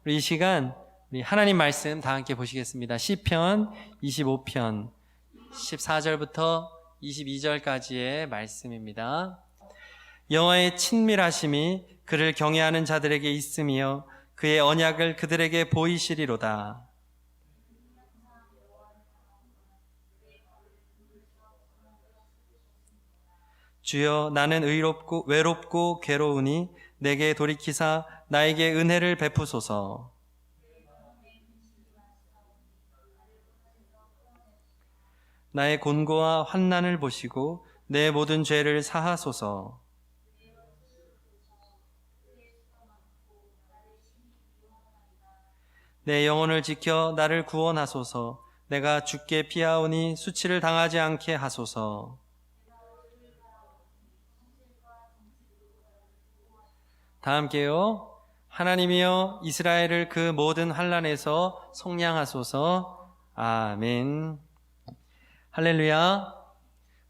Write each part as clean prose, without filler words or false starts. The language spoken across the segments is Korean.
우리 이 시간 우리 하나님 말씀 다 함께 보시겠습니다. 시편 25편 14절부터 22절까지의 말씀입니다. 여호와의 친밀하심이 그를 경외하는 자들에게 있으며 그의 언약을 그들에게 보이시리로다. 주여, 나는 외롭고 괴로우니 내게 돌이키사 나에게 은혜를 베푸소서. 나의 곤고와 환난을 보시고 내 모든 죄를 사하소서. 내 영혼을 지켜 나를 구원하소서. 내가 주께 피하오니 수치를 당하지 않게 하소서. 다 함께요. 하나님이여, 이스라엘을 그 모든 환난에서 속량하소서. 아멘. 할렐루야.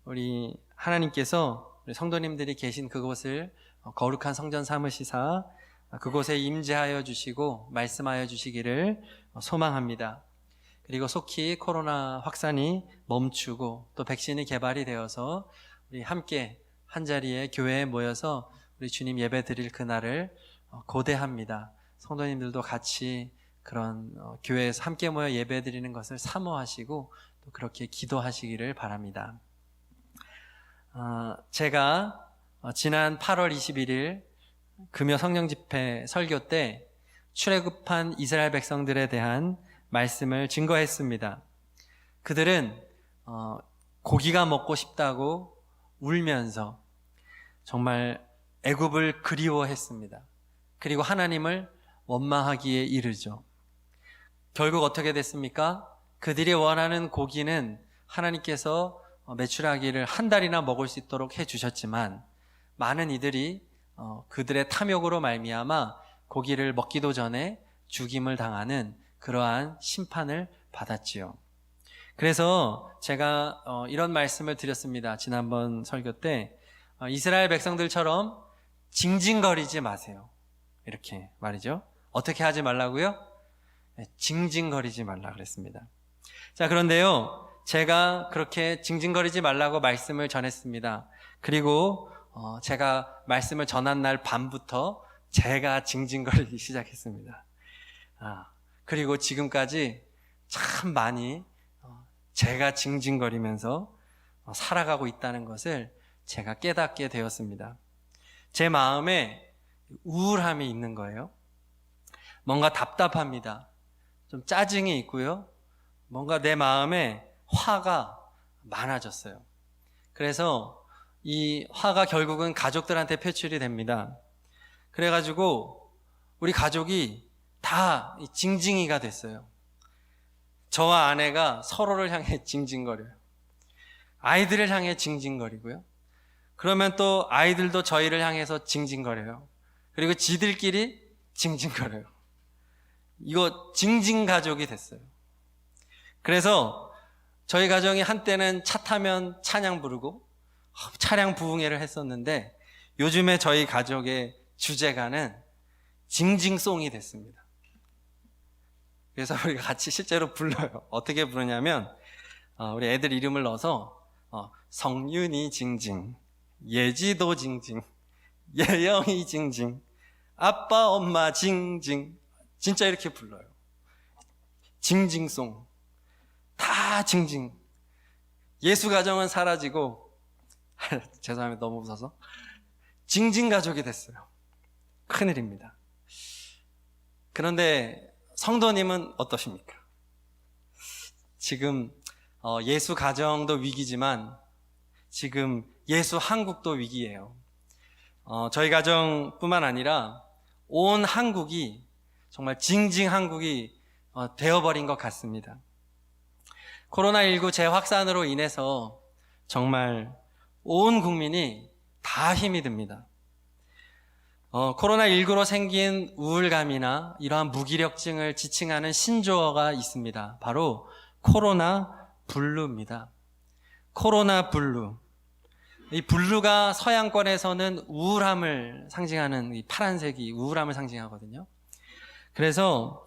우리 하나님께서 우리 성도님들이 계신 그곳을 거룩한 성전 삼으시사 그곳에 임재하여 주시고 말씀하여 주시기를 소망합니다. 그리고 속히 코로나 확산이 멈추고 또 백신이 개발이 되어서 우리 함께 한자리에 교회에 모여서 우리 주님 예배 드릴 그날을 고대합니다. 성도님들도 같이 그런 교회에서 함께 모여 예배 드리는 것을 사모하시고 또 그렇게 기도하시기를 바랍니다. 제가 지난 8월 21일 금요 성령 집회 설교 때 출애굽한 이스라엘 백성들에 대한 말씀을 증거했습니다. 그들은 고기가 먹고 싶다고 울면서 정말 애굽을 그리워했습니다. 그리고 하나님을 원망하기에 이르죠. 결국 어떻게 됐습니까? 그들이 원하는 고기는 하나님께서 메추라기를 한 달이나 먹을 수 있도록 해주셨지만 많은 이들이 그들의 탐욕으로 말미암아 고기를 먹기도 전에 죽임을 당하는 그러한 심판을 받았지요. 그래서 제가 이런 말씀을 드렸습니다. 지난번 설교 때 이스라엘 백성들처럼 징징거리지 마세요. 이렇게 말이죠. 어떻게 하지 말라고요? 징징거리지 말라 그랬습니다. 자, 그런데요, 제가 그렇게 징징거리지 말라고 말씀을 전했습니다. 그리고 제가 말씀을 전한 날 밤부터 제가 징징거리기 시작했습니다. 그리고 지금까지 참 많이 제가 징징거리면서 살아가고 있다는 것을 제가 깨닫게 되었습니다. 제 마음에 우울함이 있는 거예요. 뭔가 답답합니다. 좀 짜증이 있고요. 뭔가 내 마음에 화가 많아졌어요. 그래서 이 화가 결국은 가족들한테 표출이 됩니다. 그래가지고 우리 가족이 다 징징이가 됐어요. 저와 아내가 서로를 향해 징징거려요. 아이들을 향해 징징거리고요. 그러면 또 아이들도 저희를 향해서 징징거려요. 그리고 지들끼리 징징거려요. 이거 징징가족이 됐어요. 그래서 저희 가정이 한때는 차 타면 찬양 부르고 차량 부흥회를 했었는데 요즘에 저희 가족의 주제가는 징징송이 됐습니다. 그래서 우리가 같이 실제로 불러요. 어떻게 부르냐면 우리 애들 이름을 넣어서 성윤이 징징, 예지도 징징, 예영이 징징, 아빠 엄마 징징, 진짜 이렇게 불러요. 징징송. 다 징징. 예수 가정은 사라지고 죄송합니다. 너무 웃어서 징징 가족이 됐어요. 큰일입니다. 그런데 성도님은 어떠십니까? 지금 예수 가정도 위기지만 지금 예수 한국도 위기예요. 저희 가정뿐만 아니라 온 한국이 정말 징징 한국이 되어버린 것 같습니다. 코로나19 재확산으로 인해서 정말 온 국민이 다 힘이 듭니다. 코로나19로 생긴 우울감이나 이러한 무기력증을 지칭하는 신조어가 있습니다. 바로 코로나 블루입니다. 코로나 블루. 이 블루가 서양권에서는 우울함을 상징하는 이 파란색이 우울함을 상징하거든요. 그래서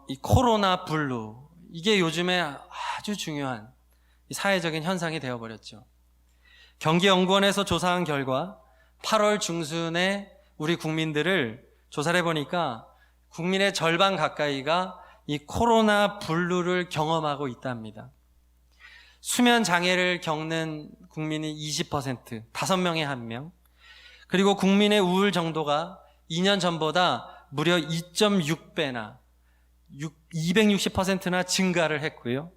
이 코로나 블루, 이게 요즘에 아주 중요한 사회적인 현상이 되어버렸죠. 경기연구원에서 조사한 결과 8월 중순에 우리 국민들을 조사를 해보니까 국민의 절반 가까이가 이 코로나 블루를 경험하고 있답니다. 수면 장애를 겪는 국민이 20%, 5명에 1명. 그리고 국민의 우울 정도가 2년 전보다 무려 2.6배나 260%나 증가를 했고요.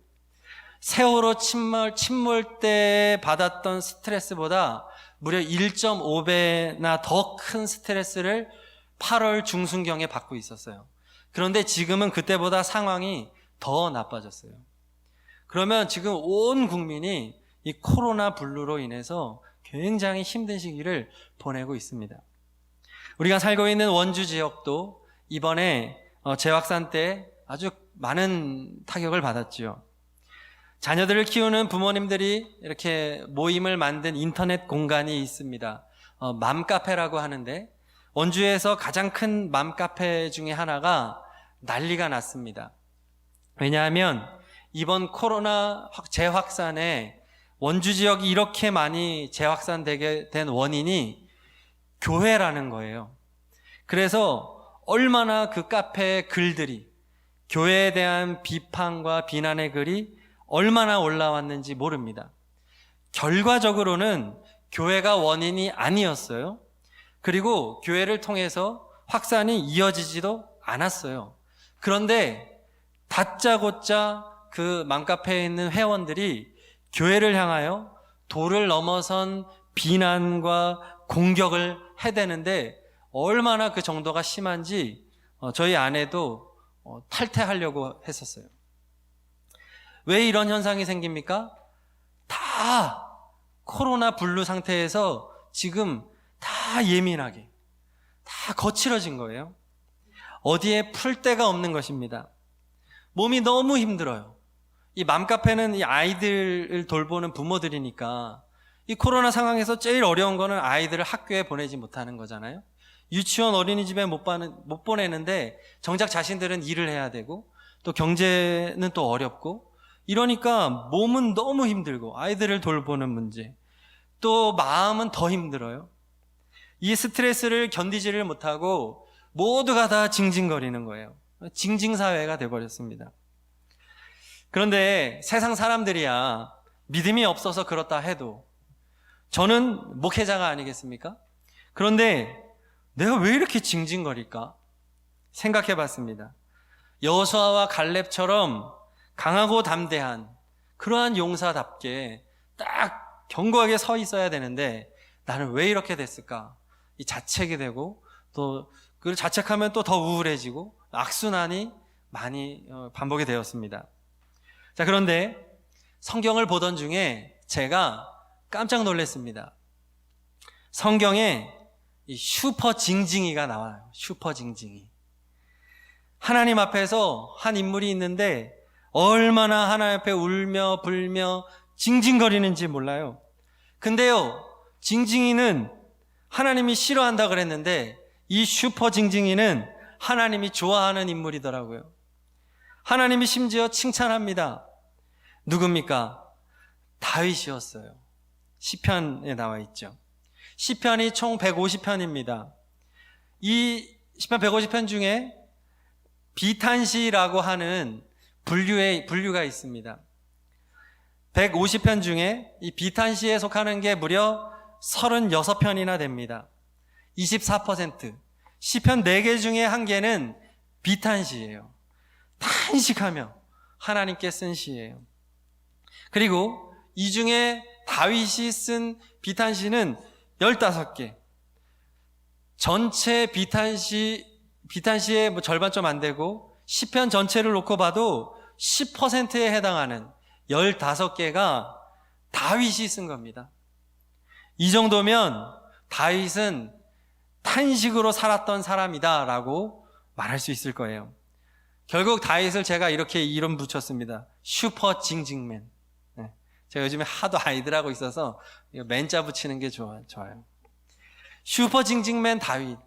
세월호 침몰 때 받았던 스트레스보다 무려 1.5배나 더 큰 스트레스를 8월 중순경에 받고 있었어요. 그런데 지금은 그때보다 상황이 더 나빠졌어요. 그러면 지금 온 국민이 이 코로나 블루로 인해서 굉장히 힘든 시기를 보내고 있습니다. 우리가 살고 있는 원주 지역도 이번에 재확산 때 아주 많은 타격을 받았지요. 자녀들을 키우는 부모님들이 이렇게 모임을 만든 인터넷 공간이 있습니다. 맘카페라고 하는데 원주에서 가장 큰 맘카페 중에 하나가 난리가 났습니다. 왜냐하면 이번 코로나 재확산에 원주 지역이 이렇게 많이 재확산되게 된 원인이 교회라는 거예요. 그래서 얼마나 그 카페의 글들이, 교회에 대한 비판과 비난의 글이 얼마나 올라왔는지 모릅니다. 결과적으로는 교회가 원인이 아니었어요. 그리고 교회를 통해서 확산이 이어지지도 않았어요. 그런데 다짜고짜 그 맘카페에 있는 회원들이 교회를 향하여 도를 넘어선 비난과 공격을 해대는데 얼마나 그 정도가 심한지 저희 아내도 탈퇴하려고 했었어요. 왜 이런 현상이 생깁니까? 다 코로나 블루 상태에서 지금 다 예민하게, 다 거칠어진 거예요. 어디에 풀 데가 없는 것입니다. 몸이 너무 힘들어요. 이 맘카페는 이 아이들을 돌보는 부모들이니까 이 코로나 상황에서 제일 어려운 거는 아이들을 학교에 보내지 못하는 거잖아요. 유치원, 어린이집에 못 보내는데 정작 자신들은 일을 해야 되고 또 경제는 또 어렵고 이러니까 몸은 너무 힘들고 아이들을 돌보는 문제, 또 마음은 더 힘들어요. 이 스트레스를 견디지를 못하고 모두가 다 징징거리는 거예요. 징징사회가 돼버렸습니다. 그런데 세상 사람들이야 믿음이 없어서 그렇다 해도 저는 목회자가 아니겠습니까? 그런데 내가 왜 이렇게 징징거릴까? 생각해 봤습니다. 여호수아와 갈렙처럼 강하고 담대한 그러한 용사답게 딱 견고하게 서 있어야 되는데 나는 왜 이렇게 됐을까? 이 자책이 되고 또 그걸 자책하면 또 더 우울해지고 악순환이 많이 반복이 되었습니다. 자, 그런데 성경을 보던 중에 제가 깜짝 놀랐습니다. 성경에 이 슈퍼 징징이가 나와요. 슈퍼 징징이. 하나님 앞에서 한 인물이 있는데 얼마나 하나님 앞에 울며 불며 징징거리는지 몰라요. 근데요, 징징이는 하나님이 싫어한다 그랬는데 이 슈퍼 징징이는 하나님이 좋아하는 인물이더라고요. 하나님이 심지어 칭찬합니다. 누굽니까? 다윗이었어요. 시편에 나와 있죠. 시편이 총 150편입니다. 이 시편 150편 중에 비탄시라고 하는 분류가 있습니다. 150편 중에 이 비탄시에 속하는 게 무려 36편이나 됩니다. 24%. 시편 4개 중에 1개는 비탄시예요. 탄식하며 하나님께 쓴 시예요. 그리고 이 중에 다윗이 쓴 비탄시는 15개. 전체 비탄시의 절반 좀 안 되고 시편 전체를 놓고 봐도 10%에 해당하는 15개가 다윗이 쓴 겁니다. 이 정도면 다윗은 탄식으로 살았던 사람이다라고 말할 수 있을 거예요. 결국 다윗을 제가 이렇게 이름 붙였습니다. 슈퍼 징징맨. 제가 요즘에 하도 아이들하고 있어서 맨자 붙이는 게 좋아요. 슈퍼 징징맨 다윗.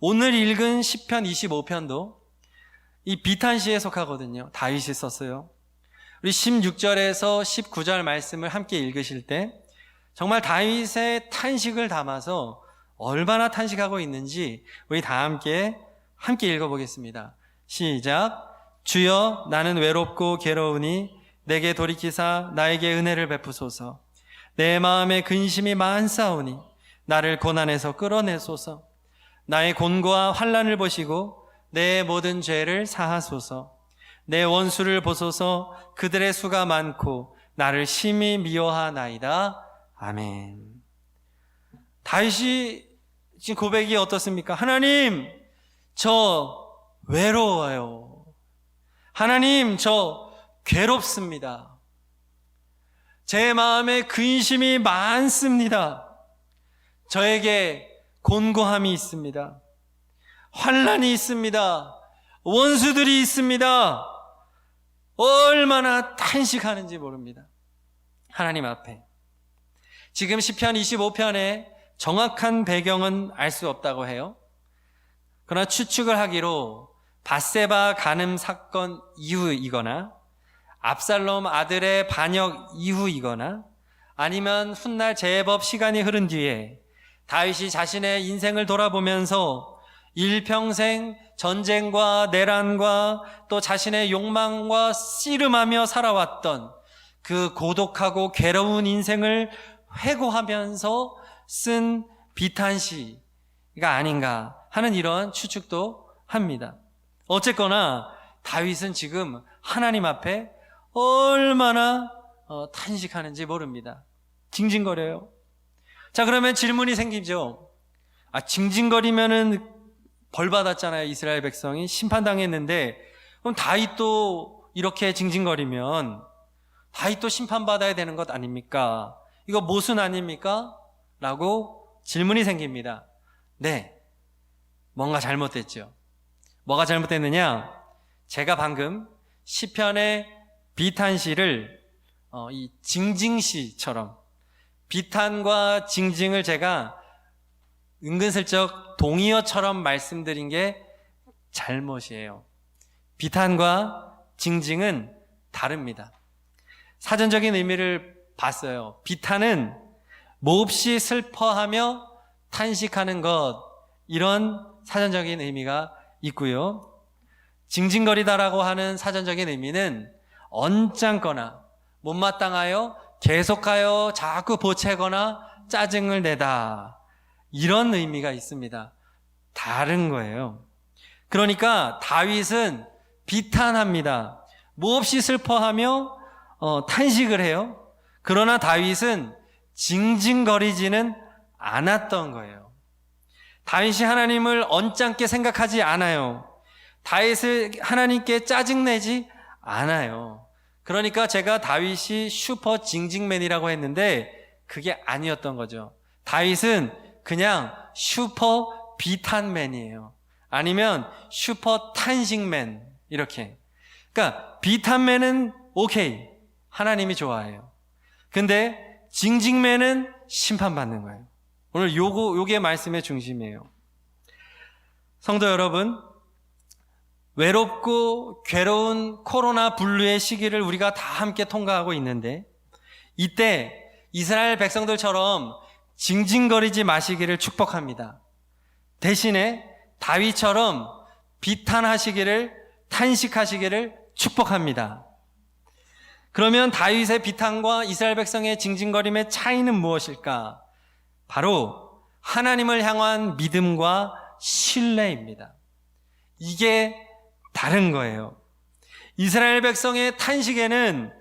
오늘 읽은 시편 25편도 이 비탄시에 속하거든요. 다윗이 썼어요. 우리 16절에서 19절 말씀을 함께 읽으실 때 정말 다윗의 탄식을 담아서 얼마나 탄식하고 있는지 우리 다 함께 읽어보겠습니다. 시작. 주여, 나는 외롭고 괴로우니 내게 돌이키사 나에게 은혜를 베푸소서. 내 마음에 근심이 많사오니 나를 고난에서 끌어내소서. 나의 곤고와 환난을 보시고 내 모든 죄를 사하소서. 내 원수를 보소서. 그들의 수가 많고 나를 심히 미워하나이다. 아멘. 다윗이 지금 고백이 어떻습니까? 하나님, 저 외로워요. 하나님, 저 괴롭습니다. 제 마음에 근심이 많습니다. 저에게 곤고함이 있습니다. 환난이 있습니다. 원수들이 있습니다. 얼마나 탄식하는지 모릅니다. 하나님 앞에. 지금 시편 25편의 정확한 배경은 알 수 없다고 해요. 그러나 추측을 하기로 밧세바 간음 사건 이후이거나 압살롬 아들의 반역 이후이거나 아니면 훗날 제법 시간이 흐른 뒤에 다윗이 자신의 인생을 돌아보면서 일평생 전쟁과 내란과 또 자신의 욕망과 씨름하며 살아왔던 그 고독하고 괴로운 인생을 회고하면서 쓴 비탄시가 아닌가 하는 이런 추측도 합니다. 어쨌거나 다윗은 지금 하나님 앞에 얼마나 탄식하는지 모릅니다. 징징거려요. 자, 그러면 질문이 생기죠. 징징거리면은 벌 받았잖아요. 이스라엘 백성이 심판당했는데, 그럼 다윗도 이렇게 징징거리면 다윗도 심판받아야 되는 것 아닙니까? 이거 모순 아닙니까? 라고 질문이 생깁니다. 네, 뭔가 잘못됐죠. 뭐가 잘못됐느냐? 제가 방금 시편의 비탄시를 이 징징시처럼 비탄과 징징을 제가 은근슬쩍 동의어처럼 말씀드린 게 잘못이에요. 비탄과 징징은 다릅니다. 사전적인 의미를 봤어요. 비탄은 몹시 슬퍼하며 탄식하는 것, 이런 사전적인 의미가 있고요. 징징거리다라고 하는 사전적인 의미는 언짢거나 못마땅하여 계속하여 자꾸 보채거나 짜증을 내다, 이런 의미가 있습니다. 다른 거예요. 그러니까 다윗은 비탄합니다. 몹시 슬퍼하며 탄식을 해요. 그러나 다윗은 징징거리지는 않았던 거예요. 다윗이 하나님을 언짢게 생각하지 않아요. 다윗을 하나님께 짜증내지 않아요. 그러니까 제가 다윗이 슈퍼 징징맨이라고 했는데 그게 아니었던 거죠. 다윗은 그냥 슈퍼 비탄맨이에요. 아니면 슈퍼 탄식맨, 이렇게. 그러니까 비탄맨은 오케이, 하나님이 좋아해요. 근데 징징맨은 심판받는 거예요. 오늘 요게 말씀의 중심이에요. 성도 여러분, 외롭고 괴로운 코로나 분류의 시기를 우리가 다 함께 통과하고 있는데, 이때 이스라엘 백성들처럼 징징거리지 마시기를 축복합니다. 대신에 다윗처럼 비탄하시기를, 탄식하시기를 축복합니다. 그러면 다윗의 비탄과 이스라엘 백성의 징징거림의 차이는 무엇일까? 바로 하나님을 향한 믿음과 신뢰입니다. 이게 다른 거예요. 이스라엘 백성의 탄식에는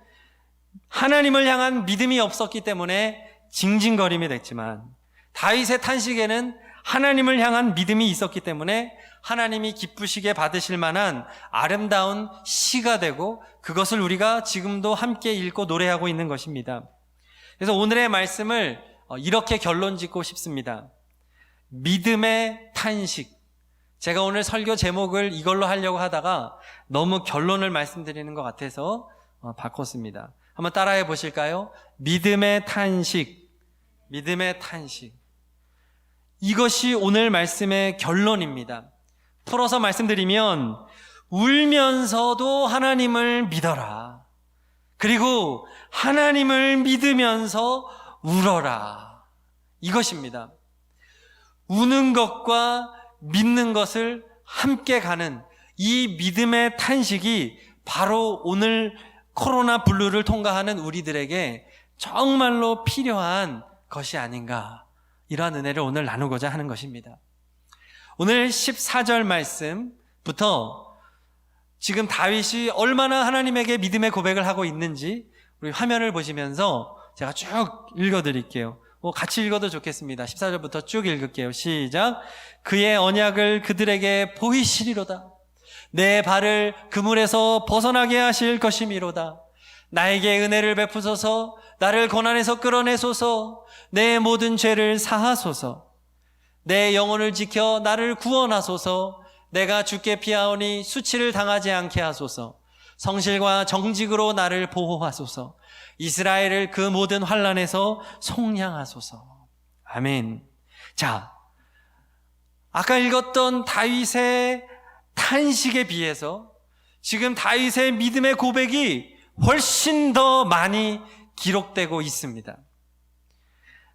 하나님을 향한 믿음이 없었기 때문에 징징거림이 됐지만, 다윗의 탄식에는 하나님을 향한 믿음이 있었기 때문에 하나님이 기쁘시게 받으실 만한 아름다운 시가 되고, 그것을 우리가 지금도 함께 읽고 노래하고 있는 것입니다. 그래서 오늘의 말씀을 이렇게 결론 짓고 싶습니다. 믿음의 탄식. 제가 오늘 설교 제목을 이걸로 하려고 하다가 너무 결론을 말씀드리는 것 같아서 바꿨습니다. 한번 따라해 보실까요? 믿음의 탄식. 믿음의 탄식. 이것이 오늘 말씀의 결론입니다. 풀어서 말씀드리면 울면서도 하나님을 믿어라. 그리고 하나님을 믿으면서 울어라. 이것입니다. 우는 것과 믿는 것을 함께 가는 이 믿음의 탄식이 바로 오늘 코로나 블루를 통과하는 우리들에게 정말로 필요한 것이 아닌가, 이러한 은혜를 오늘 나누고자 하는 것입니다. 오늘 14절 말씀부터 지금 다윗이 얼마나 하나님에게 믿음의 고백을 하고 있는지 우리 화면을 보시면서 제가 쭉 읽어드릴게요. 같이 읽어도 좋겠습니다. 14절부터 쭉 읽을게요. 시작. 그의 언약을 그들에게 보이시리로다. 내 발을 그물에서 벗어나게 하실 것이미로다. 나에게 은혜를 베푸소서. 나를 고난에서 끌어내소서. 내 모든 죄를 사하소서. 내 영혼을 지켜 나를 구원하소서. 내가 주께 피하오니 수치를 당하지 않게 하소서. 성실과 정직으로 나를 보호하소서. 이스라엘을 그 모든 환난에서 속량하소서. 아멘. 자, 아까 읽었던 다윗의 탄식에 비해서 지금 다윗의 믿음의 고백이 훨씬 더 많이 기록되고 있습니다.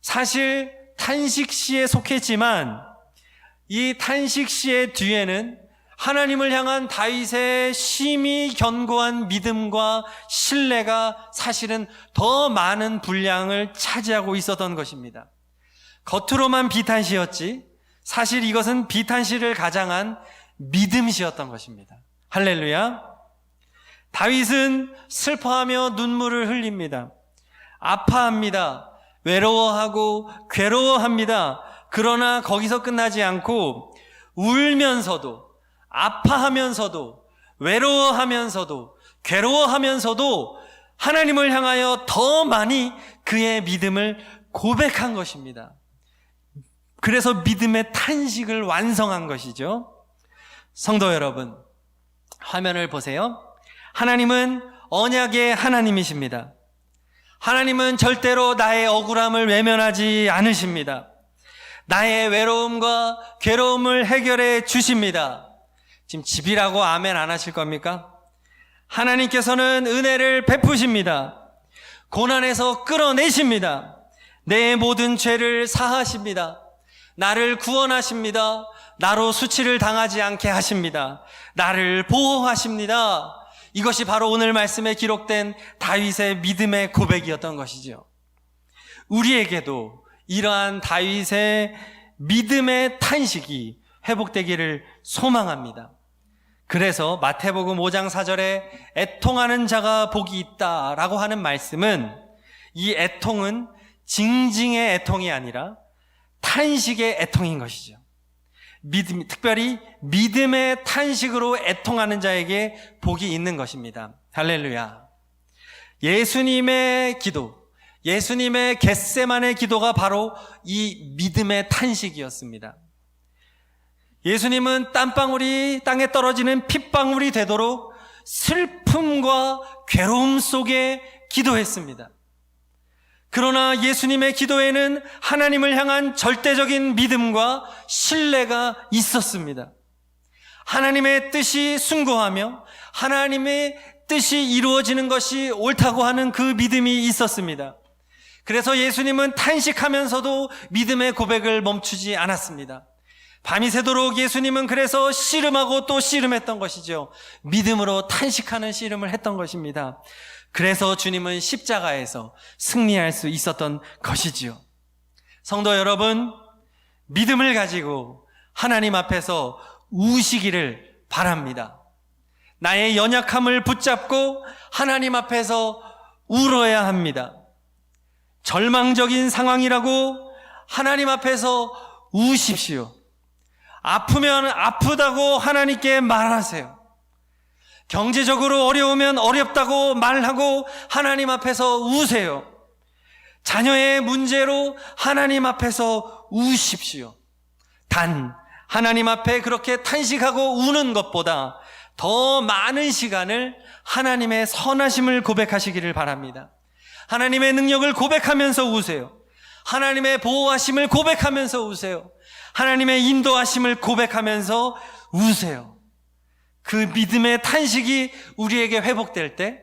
사실 탄식시에 속했지만 이 탄식시의 뒤에는 하나님을 향한 다윗의 심히 견고한 믿음과 신뢰가 사실은 더 많은 분량을 차지하고 있었던 것입니다. 겉으로만 비탄시였지 사실 이것은 비탄시를 가장한 믿음시였던 것입니다. 할렐루야. 다윗은 슬퍼하며 눈물을 흘립니다. 아파합니다. 외로워하고 괴로워합니다. 그러나 거기서 끝나지 않고 울면서도, 아파하면서도, 외로워하면서도, 괴로워하면서도 하나님을 향하여 더 많이 그의 믿음을 고백한 것입니다. 그래서 믿음의 탄식을 완성한 것이죠. 성도 여러분, 화면을 보세요. 하나님은 언약의 하나님이십니다. 하나님은 절대로 나의 억울함을 외면하지 않으십니다. 나의 외로움과 괴로움을 해결해 주십니다. 지금 집이라고 아멘 안 하실 겁니까? 하나님께서는 은혜를 베푸십니다. 고난에서 끌어내십니다. 내 모든 죄를 사하십니다. 나를 구원하십니다. 나로 수치를 당하지 않게 하십니다. 나를 보호하십니다. 이것이 바로 오늘 말씀에 기록된 다윗의 믿음의 고백이었던 것이죠. 우리에게도 이러한 다윗의 믿음의 탄식이 회복되기를 소망합니다. 그래서 마태복음 5장 4절에 애통하는 자가 복이 있다라고 하는 말씀은 이 애통은 징징의 애통이 아니라 탄식의 애통인 것이죠. 특별히 믿음의 탄식으로 애통하는 자에게 복이 있는 것입니다. 할렐루야. 예수님의 기도, 예수님의 겟세마네 기도가 바로 이 믿음의 탄식이었습니다. 예수님은 땀방울이 땅에 떨어지는 핏방울이 되도록 슬픔과 괴로움 속에 기도했습니다. 그러나 예수님의 기도에는 하나님을 향한 절대적인 믿음과 신뢰가 있었습니다. 하나님의 뜻이 숭고하며 하나님의 뜻이 이루어지는 것이 옳다고 하는 그 믿음이 있었습니다. 그래서 예수님은 탄식하면서도 믿음의 고백을 멈추지 않았습니다. 밤이 새도록 예수님은 그래서 씨름하고 또 씨름했던 것이죠. 믿음으로 탄식하는 씨름을 했던 것입니다. 그래서 주님은 십자가에서 승리할 수 있었던 것이지요. 성도 여러분, 믿음을 가지고 하나님 앞에서 우시기를 바랍니다. 나의 연약함을 붙잡고 하나님 앞에서 울어야 합니다. 절망적인 상황이라고 하나님 앞에서 우십시오. 아프면 아프다고 하나님께 말하세요. 경제적으로 어려우면 어렵다고 말하고 하나님 앞에서 우세요. 자녀의 문제로 하나님 앞에서 우십시오. 단 하나님 앞에 그렇게 탄식하고 우는 것보다 더 많은 시간을 하나님의 선하심을 고백하시기를 바랍니다. 하나님의 능력을 고백하면서 우세요. 하나님의 보호하심을 고백하면서 우세요. 하나님의 인도하심을 고백하면서 우세요. 그 믿음의 탄식이 우리에게 회복될 때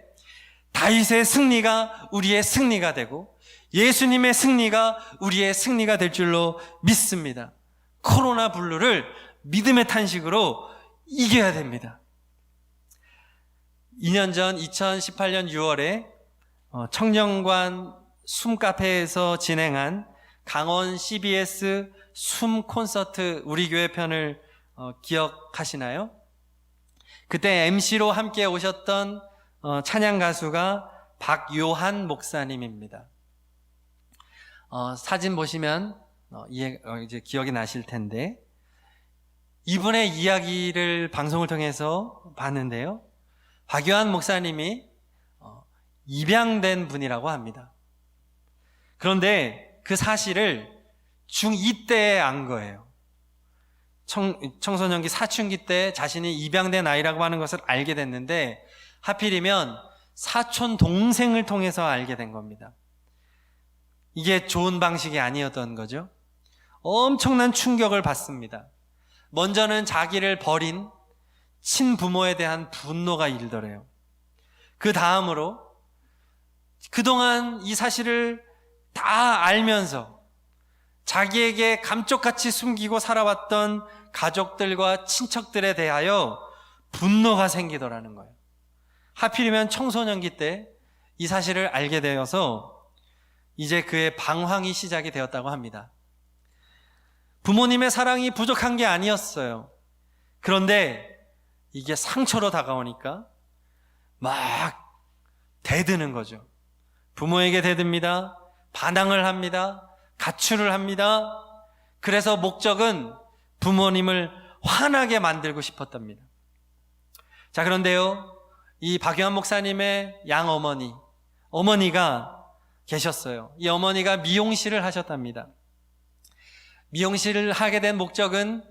다윗의 승리가 우리의 승리가 되고 예수님의 승리가 우리의 승리가 될 줄로 믿습니다. 코로나 블루를 믿음의 탄식으로 이겨야 됩니다. 2년 전 2018년 6월에 청년관 숨카페에서 진행한 강원 CBS 숨 콘서트 우리 교회 편을 기억하시나요? 그때 MC로 함께 오셨던 찬양 가수가 박요한 목사님입니다. 사진 보시면 이제 기억이 나실 텐데, 이분의 이야기를 방송을 통해서 봤는데요. 박요한 목사님이 입양된 분이라고 합니다. 그런데 그 사실을 중2 때 안 거예요. 청소년기 사춘기 때 자신이 입양된 아이라고 하는 것을 알게 됐는데, 하필이면 사촌 동생을 통해서 알게 된 겁니다. 이게 좋은 방식이 아니었던 거죠. 엄청난 충격을 받습니다. 먼저는 자기를 버린 친부모에 대한 분노가 일더래요. 그 다음으로 그동안 이 사실을 다 알면서 자기에게 감쪽같이 숨기고 살아왔던 가족들과 친척들에 대하여 분노가 생기더라는 거예요. 하필이면 청소년기 때 이 사실을 알게 되어서 이제 그의 방황이 시작이 되었다고 합니다. 부모님의 사랑이 부족한 게 아니었어요. 그런데 이게 상처로 다가오니까 막 대드는 거죠. 부모에게 대듭니다. 반항을 합니다. 가출을 합니다. 그래서 목적은 부모님을 화나게 만들고 싶었답니다. 자, 그런데요, 이 박요한 목사님의 어머니가 계셨어요. 이 어머니가 미용실을 하셨답니다. 미용실을 하게 된 목적은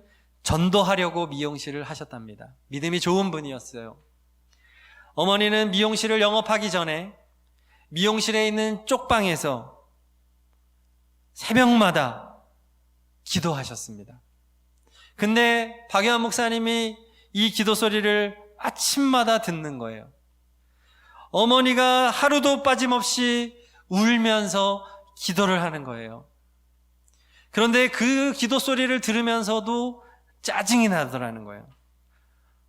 전도하려고 미용실을 하셨답니다. 믿음이 좋은 분이었어요. 어머니는 미용실을 영업하기 전에 미용실에 있는 쪽방에서 새벽마다 기도하셨습니다. 근데 박요한 목사님이 이 기도 소리를 아침마다 듣는 거예요. 어머니가 하루도 빠짐없이 울면서 기도를 하는 거예요. 그런데 그 기도 소리를 들으면서도 짜증이 나더라는 거예요.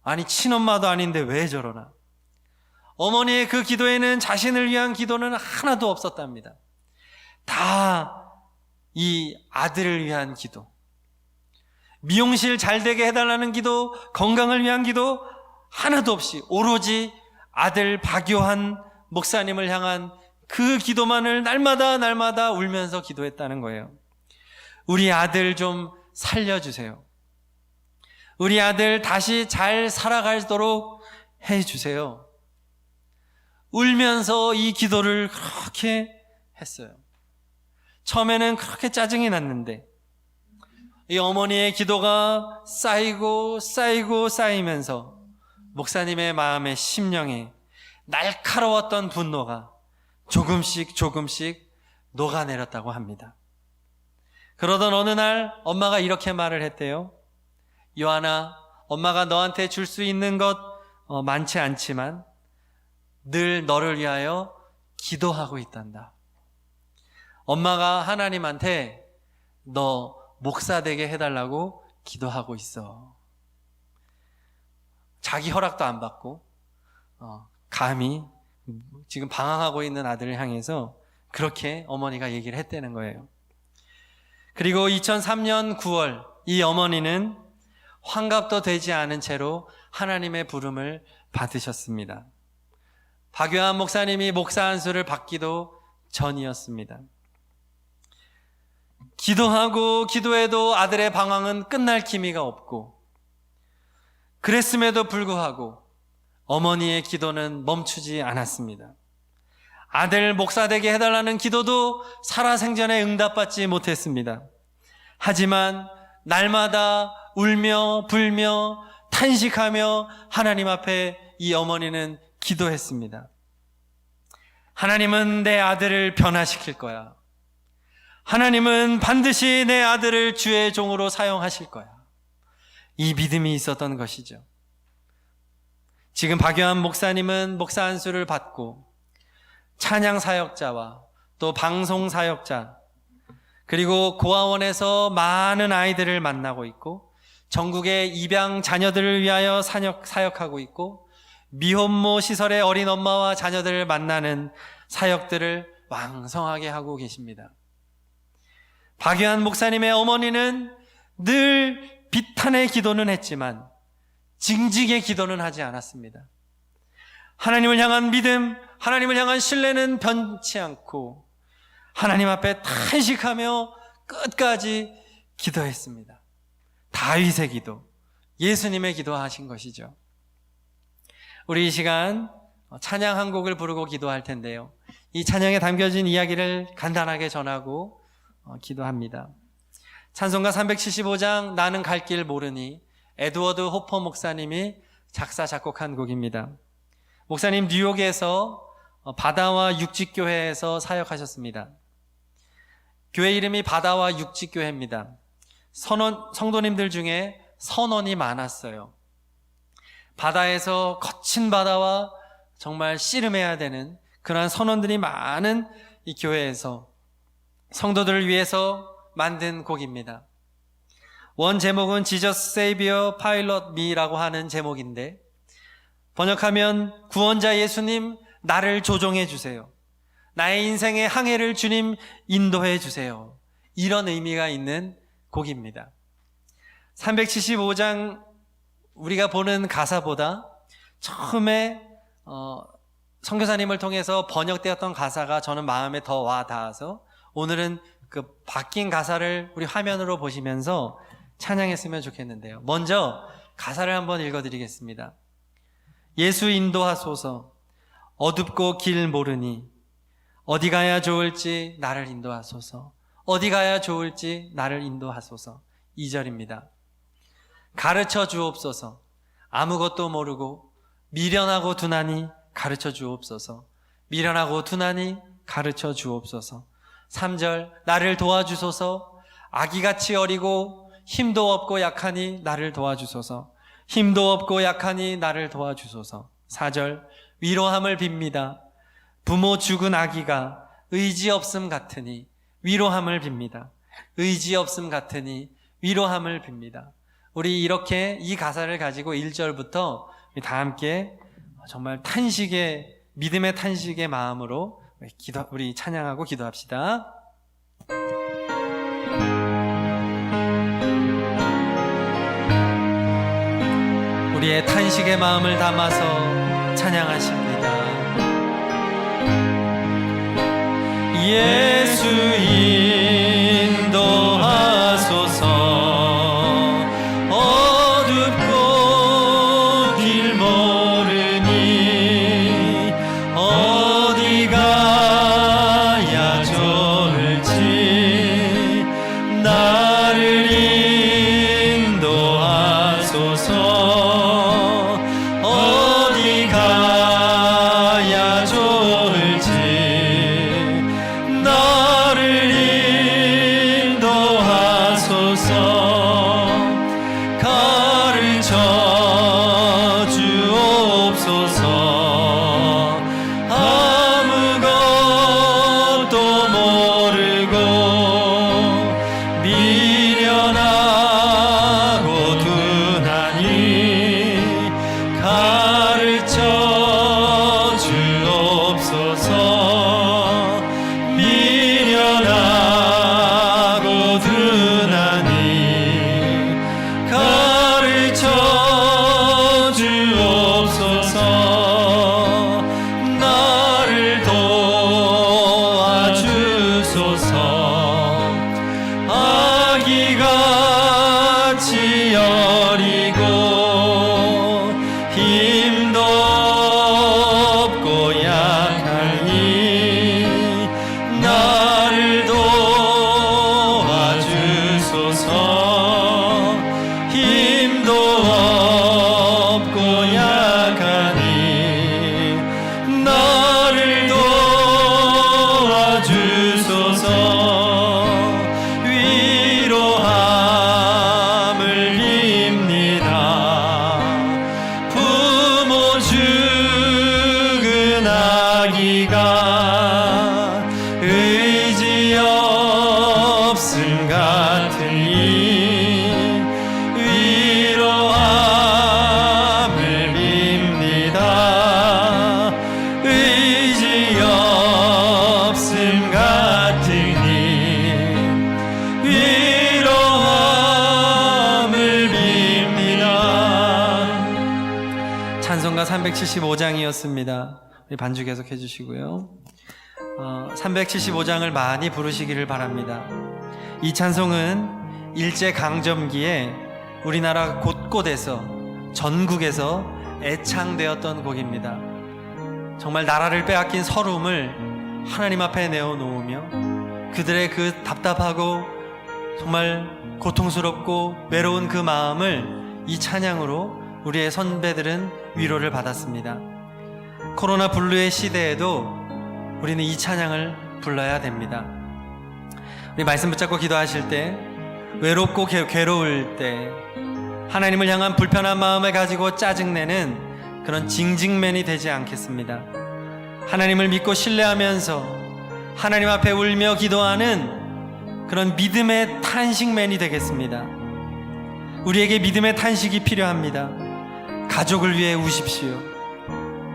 아니, 친엄마도 아닌데 왜 저러나. 어머니의 그 기도에는 자신을 위한 기도는 하나도 없었답니다. 다 이 아들을 위한 기도, 미용실 잘 되게 해달라는 기도, 건강을 위한 기도 하나도 없이 오로지 아들 박요한 목사님을 향한 그 기도만을 날마다 울면서 기도했다는 거예요. 우리 아들 좀 살려주세요. 우리 아들 다시 잘 살아가도록 해주세요. 울면서 이 기도를 그렇게 했어요. 처음에는 그렇게 짜증이 났는데 이 어머니의 기도가 쌓이면서 목사님의 마음의 심령에 날카로웠던 분노가 조금씩 녹아내렸다고 합니다. 그러던 어느 날 엄마가 이렇게 말을 했대요. 요한아, 엄마가 너한테 줄 수 있는 것 많지 않지만 늘 너를 위하여 기도하고 있단다. 엄마가 하나님한테 너 목사 되게 해달라고 기도하고 있어. 자기 허락도 안 받고 감히 지금 방황하고 있는 아들을 향해서 그렇게 어머니가 얘기를 했다는 거예요. 그리고 2003년 9월 이 어머니는 환갑도 되지 않은 채로 하나님의 부름을 받으셨습니다. 박요한 목사님이 목사 안수를 받기도 전이었습니다. 기도하고 기도해도 아들의 방황은 끝날 기미가 없고, 그랬음에도 불구하고 어머니의 기도는 멈추지 않았습니다. 아들 목사 되게 해달라는 기도도 살아생전에 응답받지 못했습니다. 하지만 날마다 울며 불며 탄식하며 하나님 앞에 이 어머니는 기도했습니다. 하나님은 내 아들을 변화시킬 거야. 하나님은 반드시 내 아들을 주의 종으로 사용하실 거야. 이 믿음이 있었던 것이죠. 지금 박요한 목사님은 목사 안수를 받고 찬양 사역자와 또 방송 사역자, 그리고 고아원에서 많은 아이들을 만나고 있고 전국의 입양 자녀들을 위하여 사역하고 있고 미혼모 시설의 어린 엄마와 자녀들을 만나는 사역들을 왕성하게 하고 계십니다. 박요한 목사님의 어머니는 늘 비탄의 기도는 했지만 징징의 기도는 하지 않았습니다. 하나님을 향한 믿음, 하나님을 향한 신뢰는 변치 않고 하나님 앞에 탄식하며 끝까지 기도했습니다. 다윗의 기도, 예수님의 기도하신 것이죠. 우리 이 시간 찬양 한 곡을 부르고 기도할 텐데요. 이 찬양에 담겨진 이야기를 간단하게 전하고 기도합니다. 찬송가 375장 나는 갈 길 모르니, 에드워드 호퍼 목사님이 작사 작곡한 곡입니다. 목사님 뉴욕에서 바다와 육지교회에서 사역하셨습니다. 교회 이름이 바다와 육지교회입니다. 성도님들 중에 선원이 많았어요. 바다에서 거친 바다와 정말 씨름해야 되는 그러한 선원들이 많은 이 교회에서 성도들을 위해서 만든 곡입니다. 원 제목은 Jesus Savior Pilot Me라고 하는 제목인데 번역하면 구원자 예수님 나를 조종해 주세요. 나의 인생의 항해를 주님 인도해 주세요. 이런 의미가 있는 곡입니다. 375장 우리가 보는 가사보다 처음에 선교사님을 통해서 번역되었던 가사가 저는 마음에 더 와 닿아서 오늘은 그 바뀐 가사를 우리 화면으로 보시면서 찬양했으면 좋겠는데요. 먼저 가사를 한번 읽어드리겠습니다. 예수 인도하소서, 어둡고 길 모르니, 어디 가야 좋을지 나를 인도하소서, 어디 가야 좋을지 나를 인도하소서. 2절입니다. 가르쳐 주옵소서, 아무것도 모르고 미련하고 둔하니 가르쳐 주옵소서, 미련하고 둔하니 가르쳐 주옵소서. 3절 나를 도와주소서, 아기같이 어리고 힘도 없고 약하니 나를 도와주소서, 힘도 없고 약하니 나를 도와주소서. 4절 위로함을 빕니다. 부모 죽은 아기가 의지 없음 같으니 위로함을 빕니다. 의지 없음 같으니 위로함을 빌니다. 우리 이렇게 이 가사를 가지고 1절부터 다 함께 정말 탄식의, 믿음의 탄식의 마음으로 우리 찬양하고 기도합시다. 우리의 탄식의 마음을 담아서 찬양하십니다. 예수 인도하소서, 나를 375장이었습니다. 우리 반주 계속 해주시고요. 375장을 많이 부르시기를 바랍니다. 이 찬송은 일제강점기에 우리나라 곳곳에서, 전국에서 애창되었던 곡입니다. 정말 나라를 빼앗긴 서름을 하나님 앞에 내어놓으며 그들의 그 답답하고 정말 고통스럽고 외로운 그 마음을 이 찬양으로 우리의 선배들은 위로를 받았습니다. 코로나 블루의 시대에도 우리는 이 찬양을 불러야 됩니다. 우리 말씀 붙잡고 기도하실 때, 외롭고 괴로울 때, 하나님을 향한 불편한 마음을 가지고 짜증내는 그런 징징맨이 되지 않겠습니다. 하나님을 믿고 신뢰하면서 하나님 앞에 울며 기도하는 그런 믿음의 탄식맨이 되겠습니다. 우리에게 믿음의 탄식이 필요합니다. 가족을 위해 우십시오.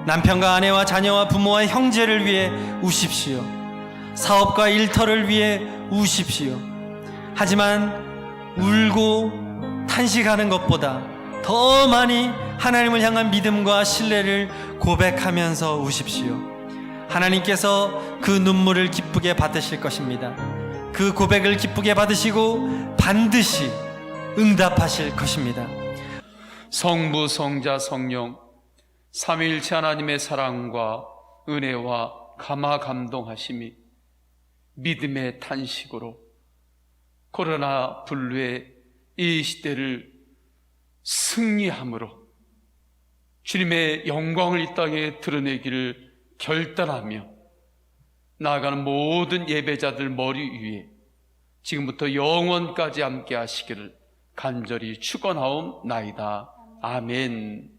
남편과 아내와 자녀와 부모와 형제를 위해 우십시오. 사업과 일터를 위해 우십시오. 하지만 울고 탄식하는 것보다 더 많이 하나님을 향한 믿음과 신뢰를 고백하면서 우십시오. 하나님께서 그 눈물을 기쁘게 받으실 것입니다. 그 고백을 기쁘게 받으시고 반드시 응답하실 것입니다. 성부, 성자, 성령 삼위일체 하나님의 사랑과 은혜와 감화 감동하심이 믿음의 탄식으로 코로나 블루의 이 시대를 승리함으로 주님의 영광을 이 땅에 드러내기를 결단하며 나아가는 모든 예배자들 머리 위에 지금부터 영원까지 함께 하시기를 간절히 축원하옵나이다. 아멘.